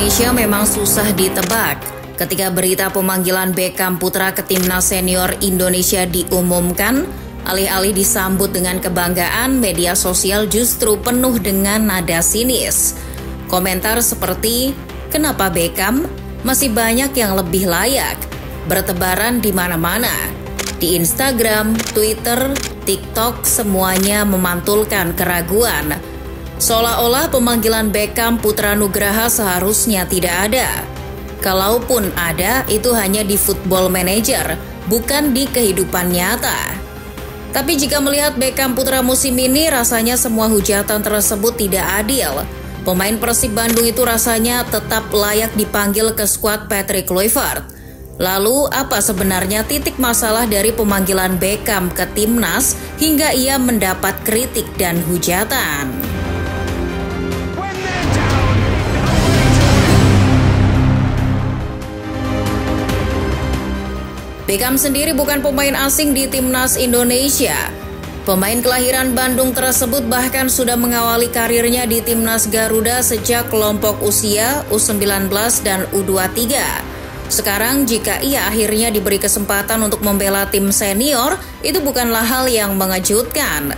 Indonesia memang susah ditebak. Ketika berita pemanggilan Beckham putra ke timnas senior Indonesia diumumkan, alih-alih disambut dengan kebanggaan, media sosial justru penuh dengan nada sinis. Komentar seperti, "Kenapa Beckham? Masih banyak yang lebih layak," bertebaran di mana-mana. Di Instagram, Twitter, TikTok, semuanya memantulkan keraguan. Seolah-olah pemanggilan Beckham putra Nugraha seharusnya tidak ada. Kalaupun ada, itu hanya di Football Manager, bukan di kehidupan nyata. Tapi jika melihat Beckham putra musim ini, rasanya semua hujatan tersebut tidak adil. Pemain Persib Bandung itu rasanya tetap layak dipanggil ke skuad Patrick Kluivert. Lalu, apa sebenarnya titik masalah dari pemanggilan Beckham ke timnas hingga ia mendapat kritik dan hujatan? Beckham sendiri bukan pemain asing di timnas Indonesia. Pemain kelahiran Bandung tersebut bahkan sudah mengawali karirnya di timnas Garuda sejak kelompok usia U19 dan U23. Sekarang jika ia akhirnya diberi kesempatan untuk membela tim senior, itu bukanlah hal yang mengejutkan.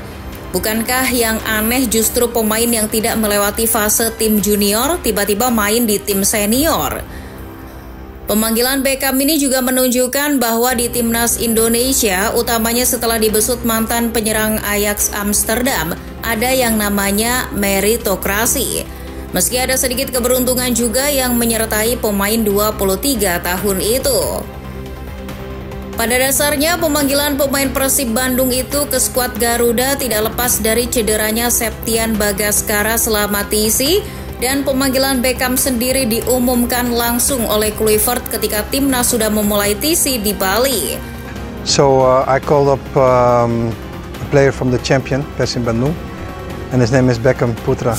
Bukankah yang aneh justru pemain yang tidak melewati fase tim junior tiba-tiba main di tim senior? Pemanggilan Beckham ini juga menunjukkan bahwa di timnas Indonesia, utamanya setelah dibesut mantan penyerang Ajax Amsterdam, ada yang namanya meritokrasi. Meski ada sedikit keberuntungan juga yang menyertai pemain 23 tahun itu. Pada dasarnya, pemanggilan pemain Persib Bandung itu ke skuad Garuda tidak lepas dari cederanya Septian Bagaskara selama TC, dan pemanggilan Beckham sendiri diumumkan langsung oleh Kluivert ketika timnas sudah memulai TC di Bali. So I called up a player from the champion, Persib Bandung, and his name is Beckham Putra.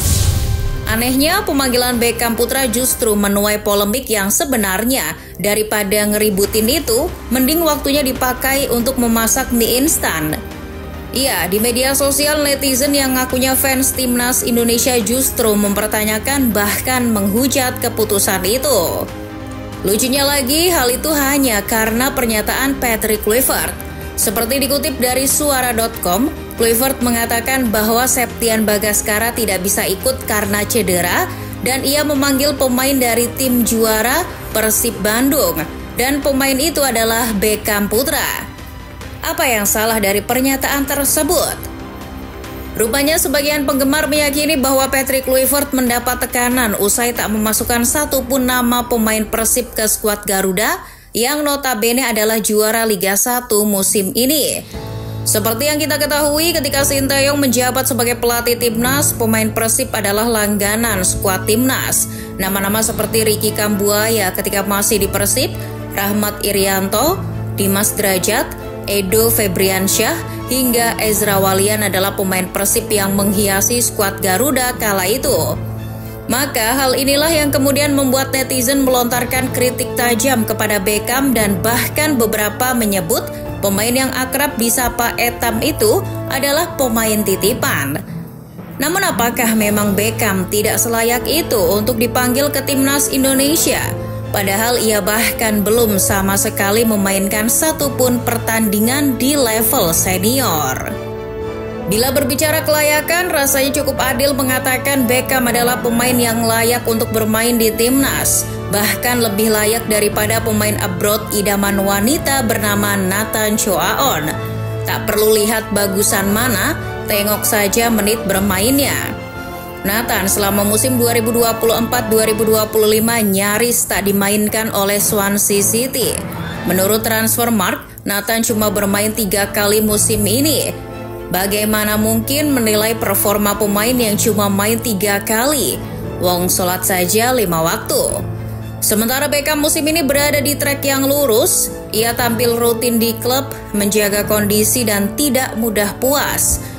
Anehnya, pemanggilan Beckham putra justru menuai polemik yang sebenarnya daripada ngeributin itu, mending waktunya dipakai untuk memasak mie instan. Iya, di media sosial netizen yang ngakunya fans timnas Indonesia justru mempertanyakan bahkan menghujat keputusan itu. Lucunya lagi, hal itu hanya karena pernyataan Patrick Kluivert. Seperti dikutip dari suara.com, Kluivert mengatakan bahwa Septian Bagaskara tidak bisa ikut karena cedera dan ia memanggil pemain dari tim juara Persib Bandung dan pemain itu adalah Beckham putra. Apa yang salah dari pernyataan tersebut? Rupanya sebagian penggemar meyakini bahwa Patrick Kluivert mendapat tekanan usai tak memasukkan satupun nama pemain Persib ke skuad Garuda yang notabene adalah juara Liga 1 musim ini. Seperti yang kita ketahui, ketika Sinteyong menjabat sebagai pelatih timnas, pemain Persib adalah langganan skuad timnas. Nama-nama seperti Ricky Kambuaya ketika masih di Persib, Rahmat Irianto, Dimas Derajat, Edo Febriansyah, hingga Ezra Walian adalah pemain Persib yang menghiasi skuad Garuda kala itu. Maka hal inilah yang kemudian membuat netizen melontarkan kritik tajam kepada Beckham dan bahkan beberapa menyebut pemain yang akrab disapa Etam itu adalah pemain titipan. Namun apakah memang Beckham tidak selayak itu untuk dipanggil ke timnas Indonesia? Padahal ia bahkan belum sama sekali memainkan satupun pertandingan di level senior. Bila berbicara kelayakan, rasanya cukup adil mengatakan Beckham adalah pemain yang layak untuk bermain di timnas. Bahkan lebih layak daripada pemain abroad idaman wanita bernama Nathan Choaon. Tak perlu lihat bagusan mana, tengok saja menit bermainnya. Nathan selama musim 2024-2025 nyaris tak dimainkan oleh Swansea City. Menurut Transfermarkt, Nathan cuma bermain 3 kali musim ini. Bagaimana mungkin menilai performa pemain yang cuma main 3 kali? Wong sholat saja 5 waktu. Sementara Beckham musim ini berada di trek yang lurus, ia tampil rutin di klub, menjaga kondisi dan tidak mudah puas.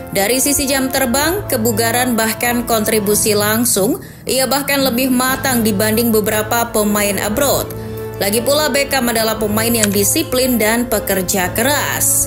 Dari sisi jam terbang, kebugaran bahkan kontribusi langsung, ia bahkan lebih matang dibanding beberapa pemain abroad. Lagi pula Beckham adalah pemain yang disiplin dan pekerja keras.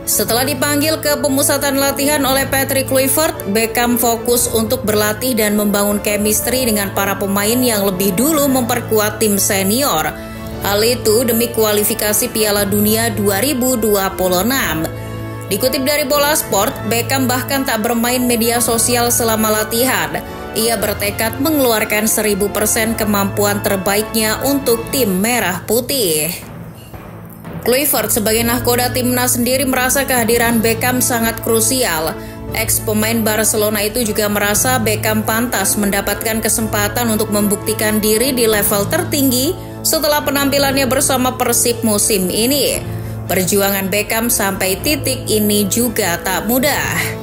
Setelah dipanggil ke pemusatan latihan oleh Patrick Kluivert, Beckham fokus untuk berlatih dan membangun chemistry dengan para pemain yang lebih dulu memperkuat tim senior. Hal itu demi kualifikasi Piala Dunia 2026. Dikutip dari Bola Sport, Beckham bahkan tak bermain media sosial selama latihan. Ia bertekad mengeluarkan 1000% kemampuan terbaiknya untuk tim merah putih. Kluivert sebagai nahkoda timnas sendiri merasa kehadiran Beckham sangat krusial. Ex-pemain Barcelona itu juga merasa Beckham pantas mendapatkan kesempatan untuk membuktikan diri di level tertinggi setelah penampilannya bersama Persib musim ini. Perjuangan Beckham sampai titik ini juga tak mudah.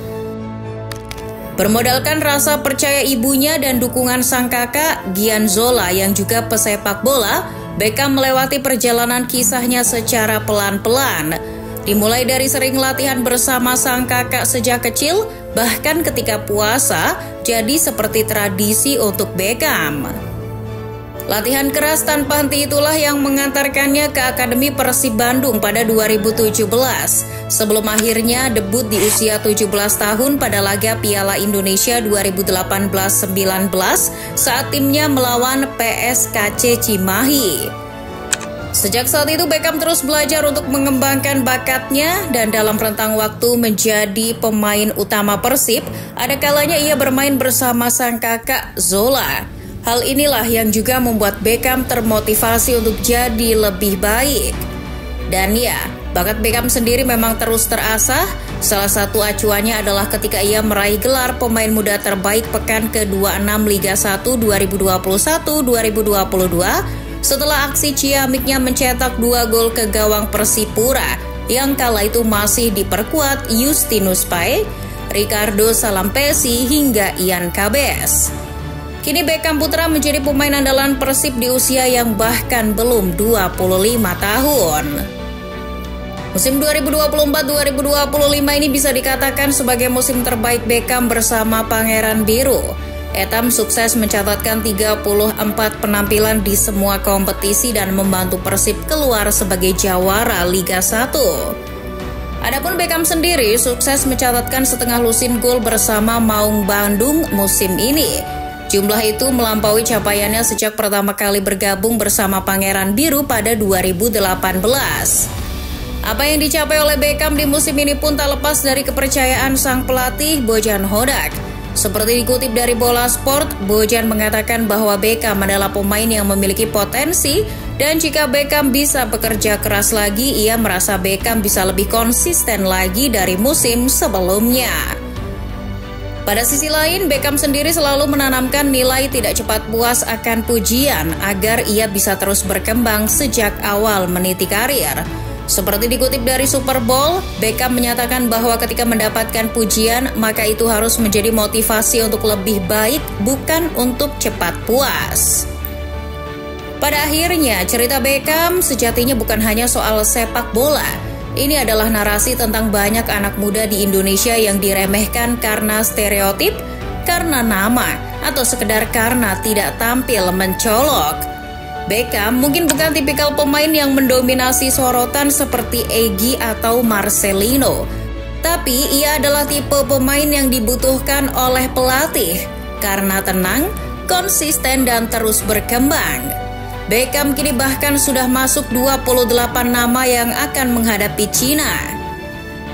Bermodalkan rasa percaya ibunya dan dukungan sang kakak, Gian Zola yang juga pesepak bola, Beckham melewati perjalanan kisahnya secara pelan-pelan. Dimulai dari sering latihan bersama sang kakak sejak kecil, bahkan ketika puasa jadi seperti tradisi untuk Beckham. Latihan keras tanpa henti itulah yang mengantarkannya ke Akademi Persib Bandung pada 2017, sebelum akhirnya debut di usia 17 tahun pada laga Piala Indonesia 2018-19 saat timnya melawan PSKC Cimahi. Sejak saat itu Beckham terus belajar untuk mengembangkan bakatnya dan dalam rentang waktu menjadi pemain utama Persib, ada kalanya ia bermain bersama sang kakak Zola. Hal inilah yang juga membuat Beckham termotivasi untuk jadi lebih baik. Dan ya, bakat Beckham sendiri memang terus terasah. Salah satu acuannya adalah ketika ia meraih gelar pemain muda terbaik pekan ke-26 Liga 1 2021-2022 setelah aksi ciamiknya mencetak 2 gol ke gawang Persipura yang kala itu masih diperkuat Justinus Pae, Ricardo Salampesi hingga Ian Cabes. Kini Beckham Putra menjadi pemain andalan Persib di usia yang bahkan belum 25 tahun. Musim 2024-2025 ini bisa dikatakan sebagai musim terbaik Beckham bersama Pangeran Biru. Etam sukses mencatatkan 34 penampilan di semua kompetisi dan membantu Persib keluar sebagai jawara Liga 1. Adapun Beckham sendiri sukses mencatatkan setengah lusin gol bersama Maung Bandung musim ini. Jumlah itu melampaui capaiannya sejak pertama kali bergabung bersama Pangeran Biru pada 2018. Apa yang dicapai oleh Beckham di musim ini pun tak lepas dari kepercayaan sang pelatih Bojan Hodak. Seperti dikutip dari Bola Sport, Bojan mengatakan bahwa Beckham adalah pemain yang memiliki potensi dan jika Beckham bisa bekerja keras lagi, ia merasa Beckham bisa lebih konsisten lagi dari musim sebelumnya. Pada sisi lain, Beckham sendiri selalu menanamkan nilai tidak cepat puas akan pujian agar ia bisa terus berkembang sejak awal meniti karir. Seperti dikutip dari Super Bowl, Beckham menyatakan bahwa ketika mendapatkan pujian, maka itu harus menjadi motivasi untuk lebih baik, bukan untuk cepat puas. Pada akhirnya, cerita Beckham sejatinya bukan hanya soal sepak bola. Ini adalah narasi tentang banyak anak muda di Indonesia yang diremehkan karena stereotip, karena nama, atau sekedar karena tidak tampil mencolok. Beckham mungkin bukan tipikal pemain yang mendominasi sorotan seperti Egy atau Marcelino. Tapi ia adalah tipe pemain yang dibutuhkan oleh pelatih karena tenang, konsisten, dan terus berkembang. Beckham kini bahkan sudah masuk 28 nama yang akan menghadapi Cina.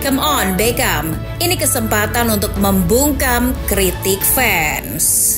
Come on Beckham, ini kesempatan untuk membungkam kritik fans.